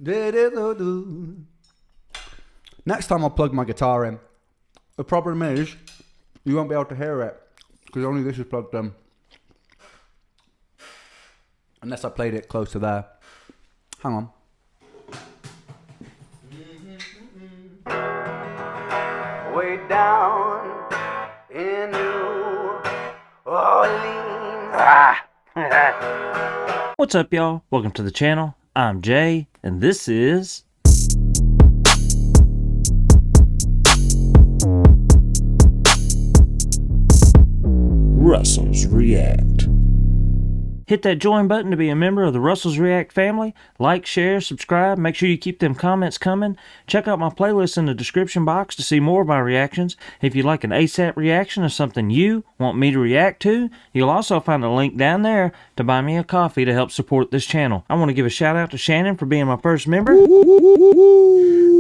Next time I'll plug my guitar in. The problem is, you won't be able to hear it, because only this is plugged in. Unless I played it close to there. Hang on. Way down in New Orleans. What's up, y'all? Welcome to the channel. I'm Jay, and this is Russell's React. Hit that join button to be a member of the Russell's React family. Like, share, subscribe. Make sure you keep them comments coming. Check out my playlist in the description box to see more of my reactions. If you'd like an ASAP reaction of something you want me to react to, you'll also find a link down there to buy me a coffee to help support this channel. I want to give a shout out to Shannon for being my first member.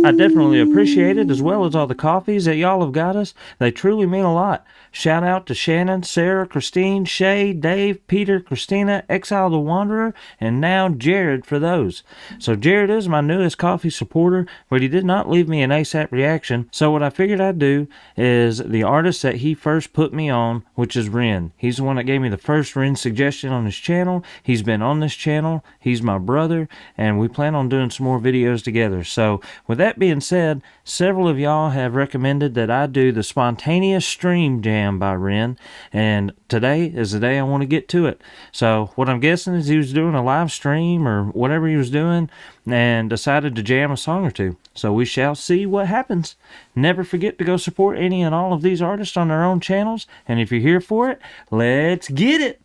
I definitely appreciate it, as well as all the coffees that y'all have got us. They truly mean a lot. Shout out to Shannon, Sarah, Christine, Shay, Dave, Peter, Christina, Exile the Wanderer, and now Jared for those. So Jared is my newest coffee supporter, but he did not leave me an ASAP reaction. So what I figured I'd do is the artist that he first put me on, which is Ren. He's the one that gave me the first Ren suggestion on his channel. He's been on this channel. He's my brother, and we plan on doing some more videos together. So with that being said, several of y'all have recommended that I do the Spontaneous Stream Jam by Ren, and today is the day I want to get to it. So what I'm guessing is he was doing a live stream or whatever he was doing and decided to jam a song or two. So we shall see what happens. Never forget to go support any and all of these artists on their own channels, and if you're here for it, let's get it.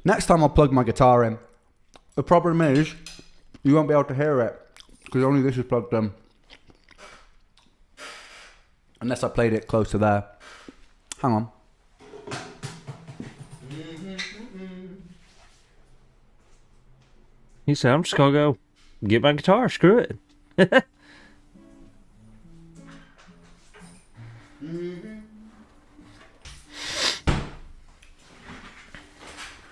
Next time I'll plug my guitar in. The problem is, you won't be able to hear it, because only this is plugged in. Unless I played it close to there. Hang on. He said, I'm just gonna go get my guitar, screw it.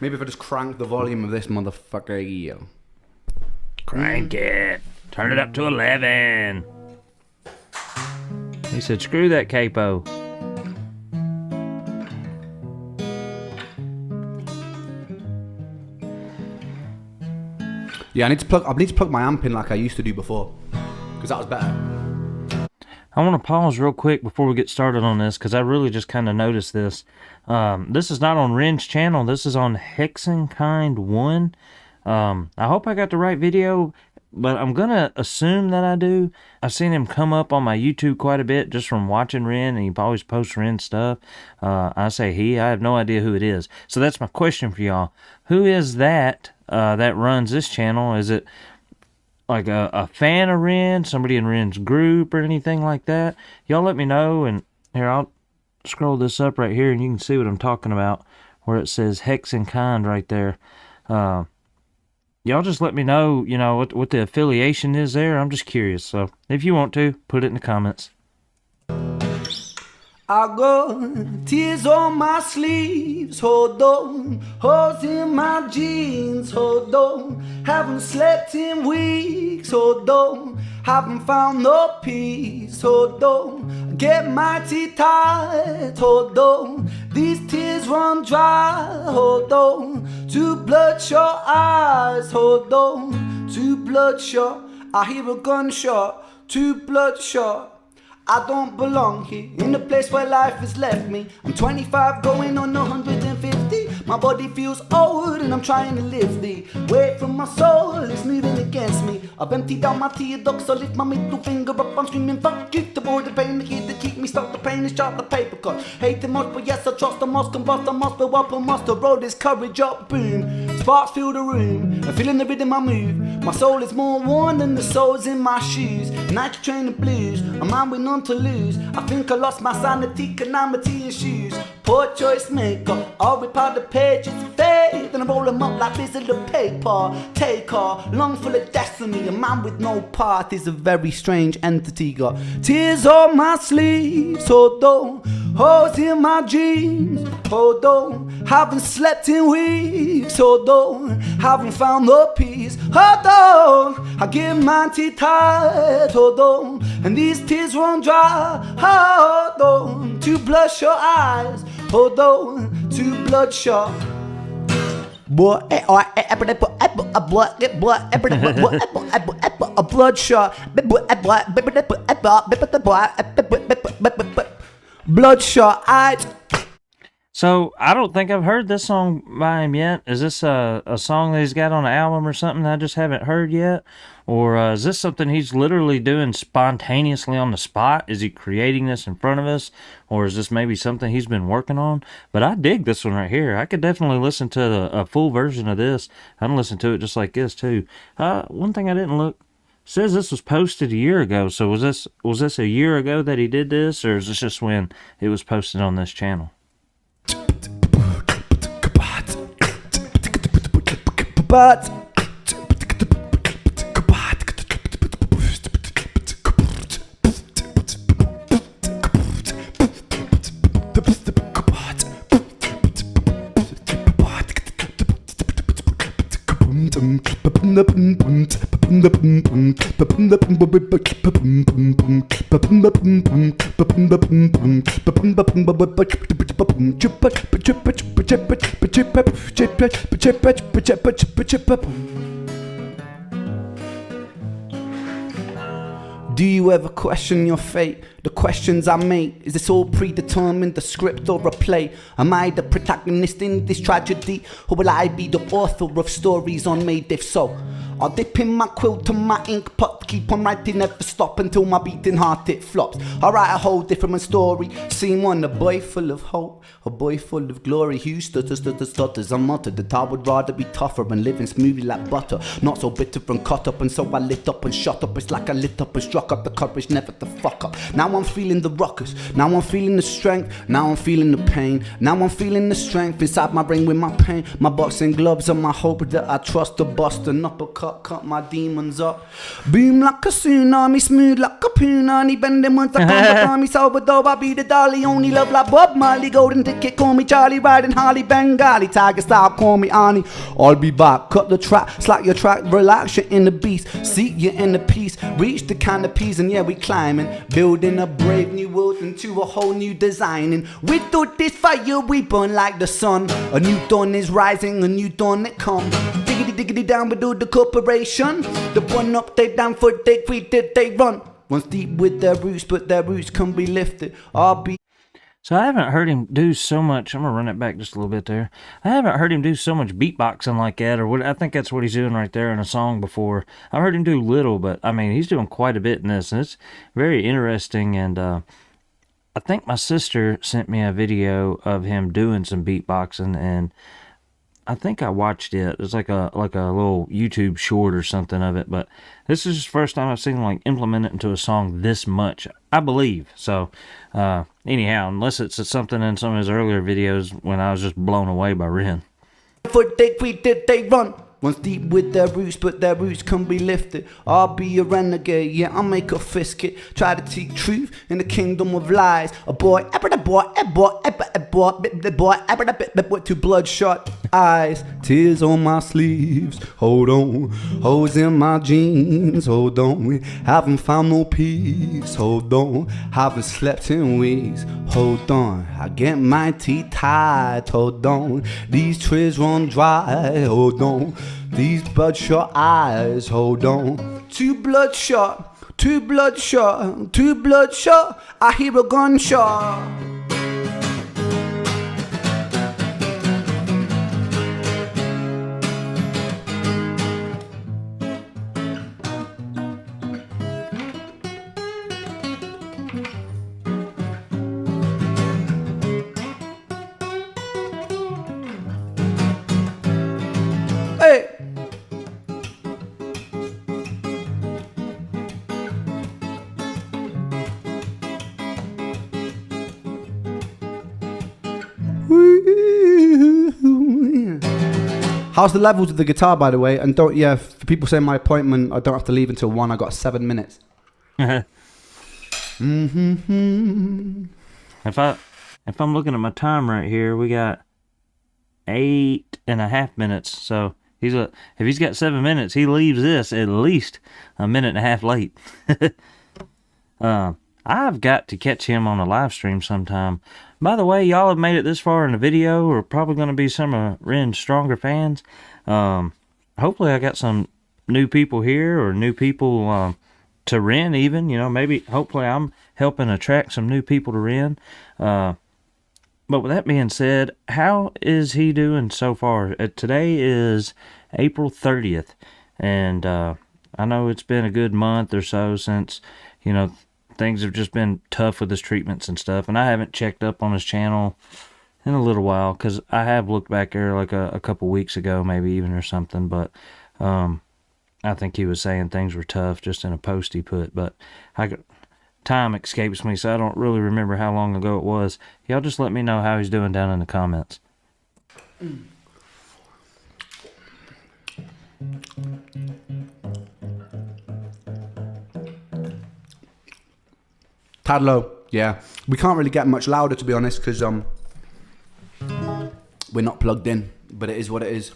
Maybe if I just crank the volume of this motherfucker here. Crank it. Turn it up to 11. He said, screw that capo. Yeah, I need to plug my amp in like I used to do before, because that was better. I want to pause real quick before we get started on this, because I really just kind of noticed this. This is not on Ren'S channel. This is on Hexenkind 1. I hope I got the right video, but I'm going to assume that I do. I've seen him come up on my YouTube quite a bit just from watching Ren, and he always posts Ren stuff. I say he. I have no idea who it is. So that's my question for y'all. Who is that that runs this channel? Is it like a fan of Ren, somebody in Ren's group or anything like that? Y'all let me know, and here, I'll scroll this up right here and you can see what I'm talking about, where it says Hexenkind right there. Y'all just let me know, you know, what the affiliation is there. I'm just curious, so if you want to, put it in the comments. I got tears on my sleeves, hold on, holes in my jeans, hold on, haven't slept in weeks, hold on, haven't found no peace, hold on, get mighty tired, hold on, these tears run dry, hold on, two bloodshot eyes, hold on, two bloodshot, I hear a gunshot, two bloodshot. I don't belong here, in a place where life has left me. I'm 25 going on 150. My body feels old and I'm trying to live the weight from my soul is moving against me. I've emptied out my tear ducts, so lift my middle finger up. I'm screaming fuck you, the board, the pain, the kid that keep me stuck. The pain is sharp, the paper cut. Hate the most, but yes I trust. I must combust, I must blow up, I must roll this courage up, boom. Sparks fill the room, I'm feeling the rhythm I move. My soul is more worn than the soles in my shoes. Night train the blues, a mind with none to lose. I think I lost my sanity, calamity and shoes. Poor choice maker, I'll rip out the pages, fade, then I roll them up like Bizzle the paper. Take her, lung full of destiny. A man with no path is a very strange entity. Got tears on my sleeves, hold on, holes in my jeans. Hold on, haven't slept in weeks. Hold on, haven't found the peace. Hold on, I get my teeth tied. Hold on, and these tears won't dry. Hold on, to bloodshot eyes. Hold on, to bloodshot. Boy, a bloodshot, bloodshot eyes. So I don't think I've heard this song by him yet. Is this a song that he's got on an album or something that I just haven't heard yet? Or is this something he's literally doing spontaneously on the spot? Is he creating this in front of us? Or is this maybe something he's been working on? But I dig this one right here. I could definitely listen to a full version of this. I can listen to it just like this too. One thing I didn't look, says this was posted a year ago. So was this a year ago that he did this? Or is this just when it was posted on this channel? But do you ever question your fate? The questions I make, is this all predetermined, the script or a play? Am I the protagonist in this tragedy, or will I be the author of stories unmade? If so, I'll dip in my quill to my ink pot, keep on writing, never stop until my beating heart it flops. I'll write a whole different story, scene one, a boy full of hope, a boy full of glory, who stutters, I'm uttered that I would rather be tougher and living smoothly like butter, not so bitter and cut up, and so I lit up and shut up. It's like I lit up and struck up the courage never to fuck up. Now I'm feeling the ruckus, now I'm feeling the strength, now I'm feeling the pain, now I'm feeling the strength inside my brain with my pain, my boxing gloves and my hope that I trust to bust an uppercut, cut my demons up. Boom like a tsunami, smooth like a punani, bending once I come on me Salvador, I be the dolly, only love like Bob Marley, golden ticket, call me Charlie, riding Harley, Bengali, tiger style, call me Arnie. I'll be back, cut the track, slack your track, relax, you're in the beast, seat you in the peace, reach the canopies, and yeah, we climbing, building a brave new world into a whole new design. And without this fire, we burn like the sun. A new dawn is rising, a new dawn it come. Diggity down, we do the corporation. The one up, they down for they tweet that they run. Once deep with their roots, but their roots can be lifted. I'll be. So I haven't heard him do so much. I'm gonna run it back just a little bit there. I haven't heard him do so much beatboxing like that, or what. I think that's what he's doing right there in a song before. I've heard him do little, but I mean he's doing quite a bit in this, and it's very interesting. And I think my sister sent me a video of him doing some beatboxing, and I think I watched it. It's like a little YouTube short or something of it, but this is the first time I've seen him like implement it into a song this much, I believe. So anyhow, unless it's something in some of his earlier videos when I was just blown away by Ren. For they run. Once deep with their roots, but their roots can be lifted. I'll be a renegade, yeah, I'll make a fist kick. Try to seek truth in the kingdom of lies. A boy, to bloodshot eyes. Tears on my sleeves, hold on. Holes in my jeans, hold on. Haven't found no peace, hold on. Haven't slept in weeks, hold on. I get my teeth tied, hold on. These tears run dry, hold on. These bloodshot eyes, hold on. Too bloodshot, too bloodshot, too bloodshot. I hear a gunshot. Hey. How's the levels of the guitar, by the way? And don't, yeah, for people saying my appointment, I don't have to leave until 1. I got 7 minutes. If if I'm looking at my time right here, we got 8.5 minutes. So if he's got 7 minutes, he leaves this at least a minute and a half late. I've got to catch him on a live stream sometime. By the way, y'all have made it this far in the video, or probably going to be some of Ren's stronger fans. Hopefully I got some new people here, or new people to Ren even. You know, maybe, hopefully I'm helping attract some new people to Ren. But with that being said, how is he doing so far? Today is April 30th, and I know it's been a good month or so since, you know, things have just been tough with his treatments and stuff, and I haven't checked up on his channel in a little while, because I have looked back there like a couple weeks ago, maybe even, or something, but I think he was saying things were tough just in a post he put, but time escapes me, so I don't really remember how long ago it was. Y'all just let me know how he's doing down in the comments. Tad low, yeah. We can't really get much louder, to be honest, because we're not plugged in, but it is what it is.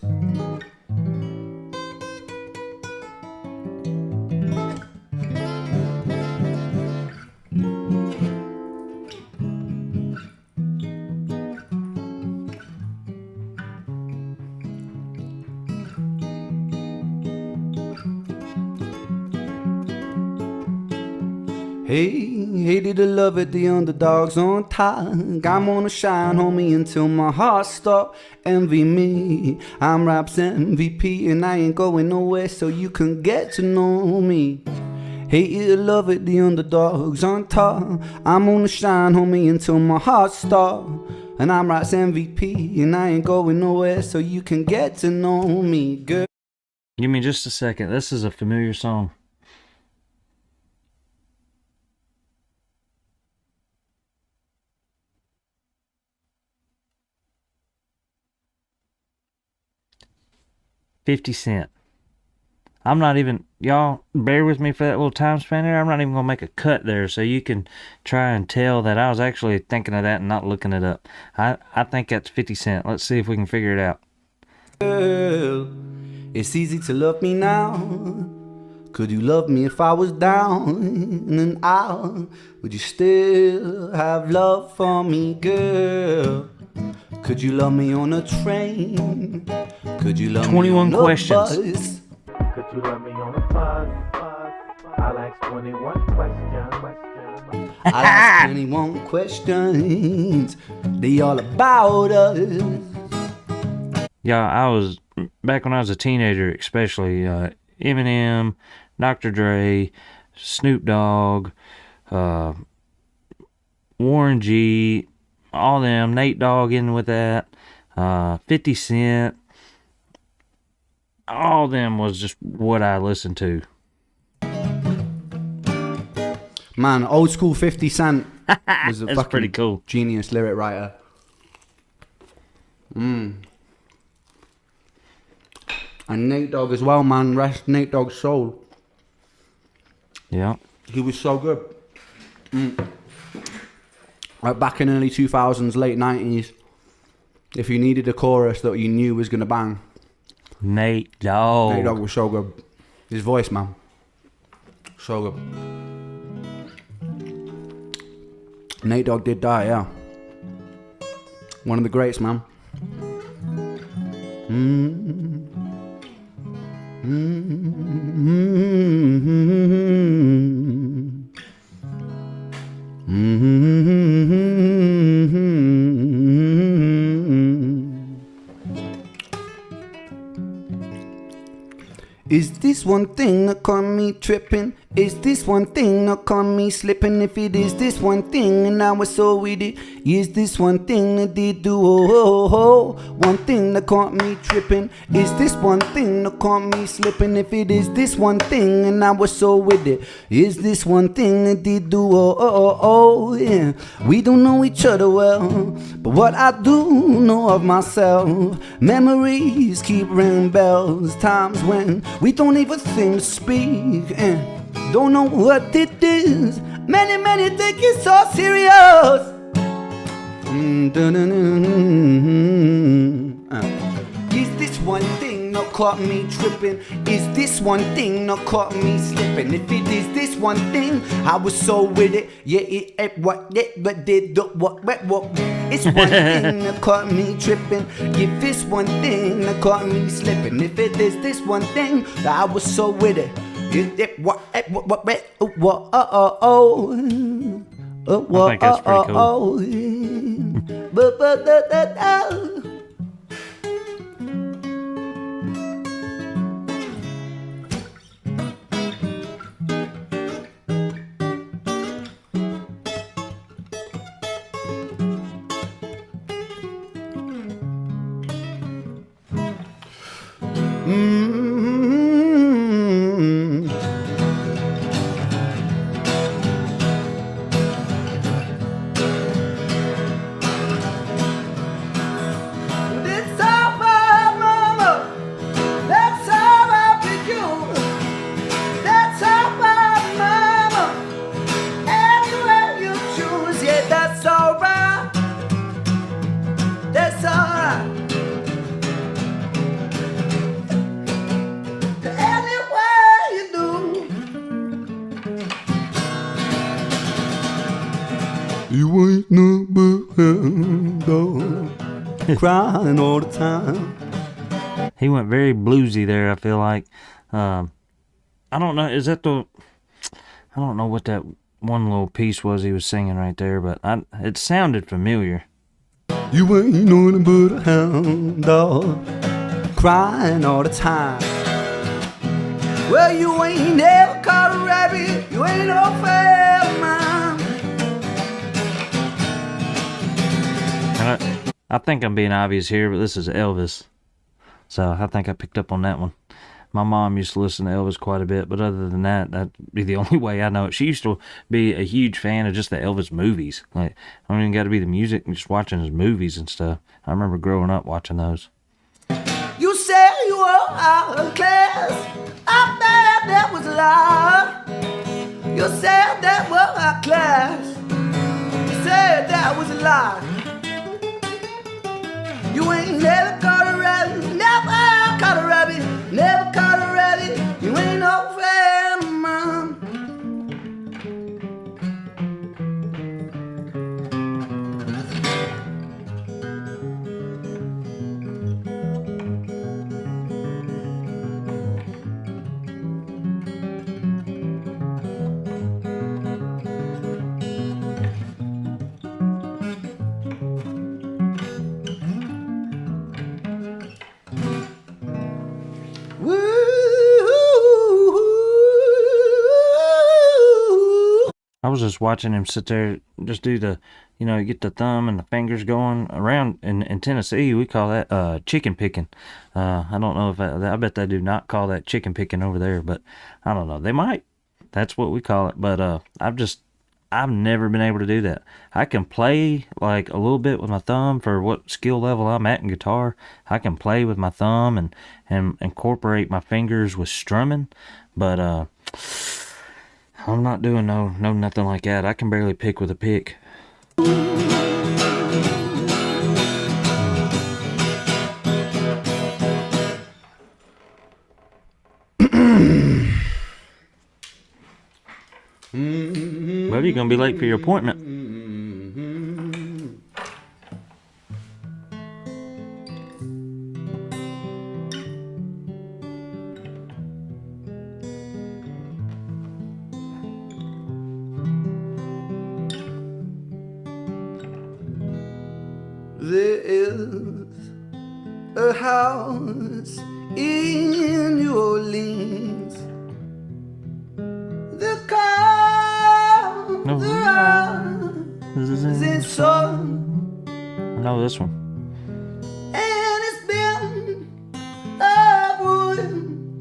Hey, did I love it, the underdogs on top. I'm gonna shine, homie, until my heart stop. Envy me, I'm Rap's MVP, and I ain't going nowhere, so you can get to know me. Hey, did I love it, the underdogs on top. I'm gonna shine, homie, until my heart stop. And I'm Rap's MVP, and I ain't going nowhere, so you can get to know me, girl. Give me just a second. This is a familiar song. $50. I'm not even, y'all bear with me for that little time span there. I'm not even gonna make a cut there, so you can try and tell that I was actually thinking of that and not looking it up. I think that's 50 cents. Let's see if we can figure it out. Girl, it's easy to love me now. Could you love me if I was down and out? Would you still have love for me, girl? Could you love me on a train? Could you love 21 me on questions. a bus? Could you love me on a bus? I'll ask 21 questions. I'll ask 21 questions. They all about us. Yeah, I was, back when I was a teenager especially, Eminem, Dr. Dre, Snoop Dogg, Warren G, all them, Nate Dogg in with that, 50 Cent, all them was just what I listened to. Man, old school 50 Cent was a That's fucking pretty cool. genius lyric writer. And Nate Dogg as well, man. Rest Nate Dogg's soul. Yeah. He was so good. Like back in the early 2000s, late 90s, if you needed a chorus that you knew was going to bang, Nate Dogg. Nate Dogg was so good. His voice, man. So good. Nate Dogg did die, yeah. One of the greats, man. Is this one thing that caught me tripping? Is this one thing that caught me slipping? If it is this one thing and I was so with it, is this one thing that did do one thing that caught me tripping? Is this one thing that caught me slipping? If it is this one thing and I was so with it, is this one thing that did do yeah. We don't know each other well, but what I do know of myself, memories keep ringing bells. Times when we don't even think to speak and don't know what it is. Many think it's so serious. Is this one thing not caught me tripping? Is this one thing not caught me slipping? If it is this one thing, I was so with it. Yeah, it what it but did what. It's one thing that caught me tripping. If this one thing that caught me slipping. If it is this one thing, I was so with it. What. I think that's pretty cool. That's all my mama. That's all I pick you. That's all my mama. Anywhere you choose, yeah, that's alright. That's alright. Anywhere you do. You ain't no dog. Crying all the time. He went very bluesy there, I feel like. I don't know, is that the... I don't know what that one little piece was he was singing right there, but it sounded familiar. You ain't nothing but a hound dog, crying all the time. Well, you ain't never caught a rabbit, you ain't no fair man. And I think I'm being obvious here, but this is Elvis. So I think I picked up on that one. My mom used to listen to Elvis quite a bit, but other than that, that'd be the only way I know it. She used to be a huge fan of just the Elvis movies. Like, I don't even got to be the music, just watching his movies and stuff. I remember growing up watching those. You said you were out of class, I bet that was a lie. You said that was our class, you said that was a lie. You ain't never caught a rabbit, never caught a rabbit, never caught a rabbit. You ain't no fair man. I was just watching him sit there, just do the, get the thumb and the fingers going around. In Tennessee, we call that chicken picking. I don't know if I bet they do not call that chicken picking over there, but I don't know. They might. That's what we call it. But I've never been able to do that. I can play like a little bit with my thumb for what skill level I'm at in guitar. I can play with my thumb and incorporate my fingers with strumming, but I'm not doing no nothing like that. I can barely pick with a pick. Well, you're gonna be late for your appointment. There is a house in New Orleans. The in sun. I know this one. And it's been a ruin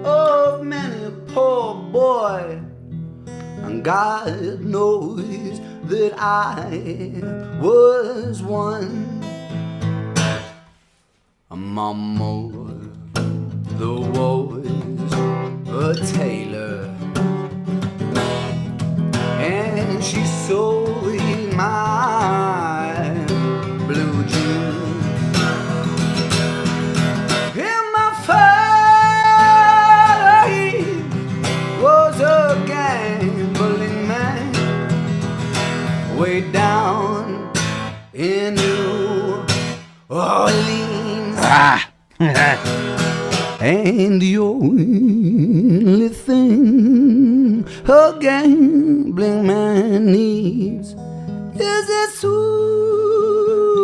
of many a poor boy. And God knows that I was one. Mama, the was a tailor, and she sewed my And the only thing a gambling man needs is a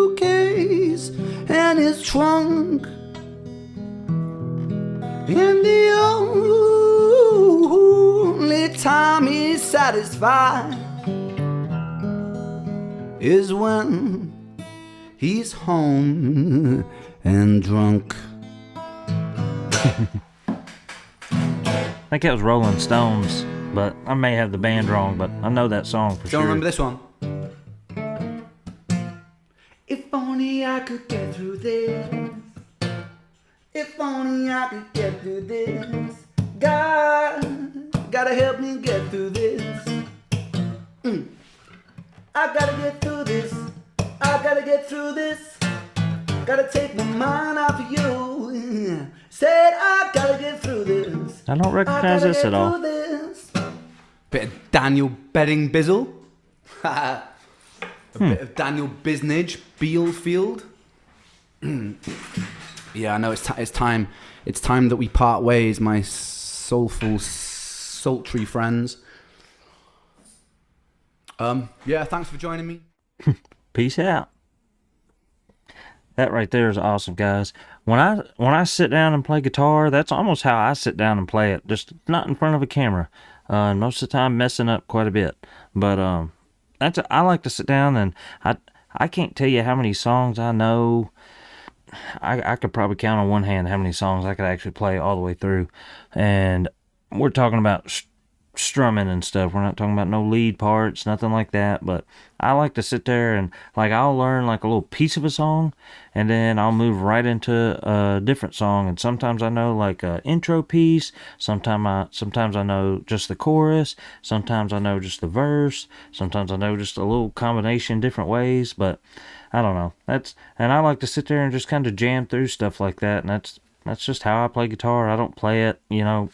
suitcase and his trunk. And the only time he's satisfied is when he's home and drunk. I think it was Rolling Stones, but I may have the band wrong, but I know that song for sure. Don't remember this one. If only I could get through this. If only I could get through this. God, gotta help me get through this. I gotta get through this. I gotta get through this. Gotta take my mind off of you. Said I gotta get through this. I don't recognize this at all. Bit of Daniel Bedding Bizzle. A bit of Daniel Biznage Bealefield. Yeah, I know it's time. It's time that we part ways, my soulful, sultry friends. Yeah, thanks for joining me. Peace out. That right there is awesome, guys. When I sit down and play guitar, that's almost how I sit down and play it. Just not in front of a camera. And most of the time messing up quite a bit. But I like to sit down and I can't tell you how many songs I know. I could probably count on one hand how many songs I could actually play all the way through. And we're talking about strumming and stuff. We're not talking about no lead parts, nothing like that. But I like to sit there and like I'll learn like a little piece of a song and then I'll move right into a different song. And sometimes I know like a intro piece. Sometimes I know just the chorus. Sometimes I know just the verse. Sometimes I know just a little combination different ways. But I don't know. And I like to sit there and just kind of jam through stuff like that. And that's just how I play guitar. I don't play it,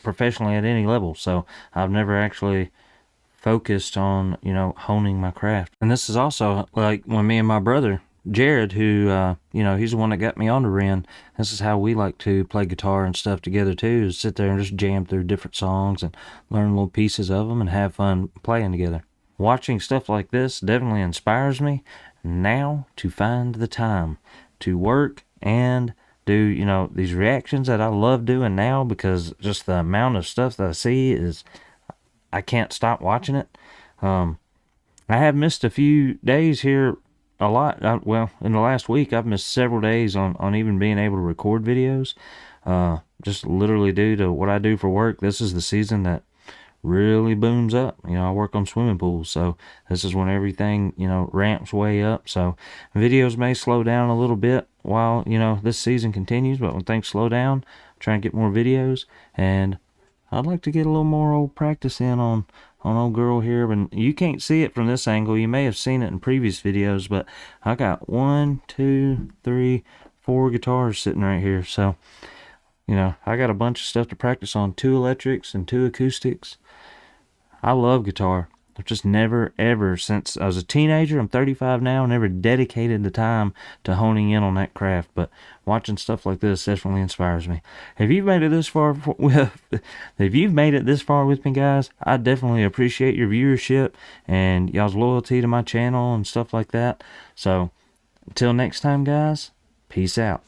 professionally at any level. So I've never actually focused on, honing my craft. And this is also like when me and my brother, Jared, who, he's the one that got me onto Ren. This is how we like to play guitar and stuff together too, is sit there and just jam through different songs and learn little pieces of them and have fun playing together. Watching stuff like this definitely inspires me now to find the time to work and do, these reactions that I love doing now, because just the amount of stuff that I see is, I can't stop watching it. I have missed a few days here a lot. In the last week, I've missed several days on even being able to record videos. Just literally due to what I do for work. This is the season that really booms up. I work on swimming pools, so this is when everything, ramps way up. So videos may slow down a little bit while, this season continues, but when things slow down, I try and get more videos, and I'd like to get a little more old practice in on old girl here. But you can't see it from this angle. You may have seen it in previous videos, but I got 1, 2, 3, 4 guitars sitting right here. So, I got a bunch of stuff to practice on, 2 electrics and 2 acoustics. I love guitar. I've just never, ever, since I was a teenager, I'm 35 now, never dedicated the time to honing in on that craft. But watching stuff like this definitely inspires me. If you've made it this far with me, guys, I definitely appreciate your viewership and y'all's loyalty to my channel and stuff like that. So, until next time, guys, peace out.